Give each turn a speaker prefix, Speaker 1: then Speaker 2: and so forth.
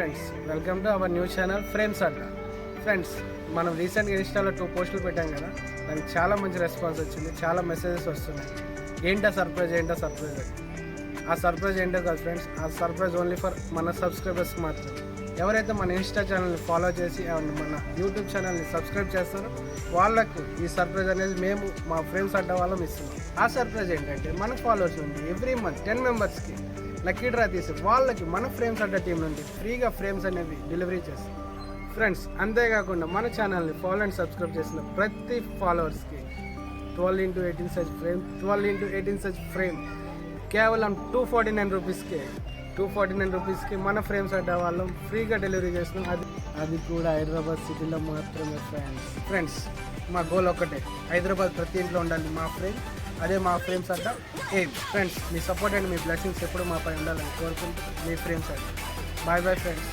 Speaker 1: Friends, welcome to our new channel frames Adda. Friends, మనం రీసెంట్గా ఇన్స్టాలో 2 పోస్టులు పెట్టాం కదా, దానికి చాలా మంచి రెస్పాన్స్ వచ్చింది, చాలా మెసేజెస్ వస్తున్నాయి. ఏంటో సర్ప్రైజ్ అని. ఆ సర్ప్రైజ్ ఏంటో కాదు ఫ్రెండ్స్, ఆ సర్ప్రైజ్ ఓన్లీ ఫర్ మన సబ్స్క్రైబర్స్ మాత్రం. ఎవరైతే మన ఇన్స్టా ఛానల్ని ఫాలో చేసి మన యూట్యూబ్ ఛానల్ని సబ్స్క్రైబ్ చేస్తారో వాళ్ళకు ఈ సర్ప్రైజ్ అనేది మేము మా ఫ్రేమ్స్ అడ్డా వాళ్ళం ఇస్తున్నాం. ఆ సర్ప్రైజ్ ఏంటంటే, మన ఫాలోవర్స్ నుండి ఎవ్రీ మంత్ 10 మెంబర్స్కి లక్కీ డ్రా తీసి వాళ్ళకి మన ఫ్రేమ్స్ అడ్డా టీం నుండి ఫ్రీగా ఫ్రేమ్స్ అనేవి డెలివరీ చేస్తాం ఫ్రెండ్స్. అంతేకాకుండా మన ఛానల్ని ఫాలో అండ్ సబ్స్క్రైబ్ చేసిన ప్రతి ఫాలోవర్స్కి 12x18 సైజ్ ఫ్రేమ్ కేవలం 249 రూపీస్కి 249 రూపీస్కి మన ఫ్రేమ్స్ అడ్డా వాళ్ళం ఫ్రీగా డెలివరీ చేస్తున్నాం. అది కూడా హైదరాబాద్ సిటీలో మాత్రమే ఫ్రెండ్స్. మా గోల్ ఒక్కటే, హైదరాబాద్ ప్రతి ఇంట్లో ఉండాలి మా ఫ్రేమ్. అదే మా ఫ్రేమ్స్ అడ్డా ఎయిమ్. ఫ్రెండ్స్, మీ సపోర్ట్ అండ్ మీ బ్లెస్సింగ్స్ ఎప్పుడు మాపై ఉండాలని కోరుకుంటూ మీ ఫ్రేమ్స్ అడ్డా. Bye friends.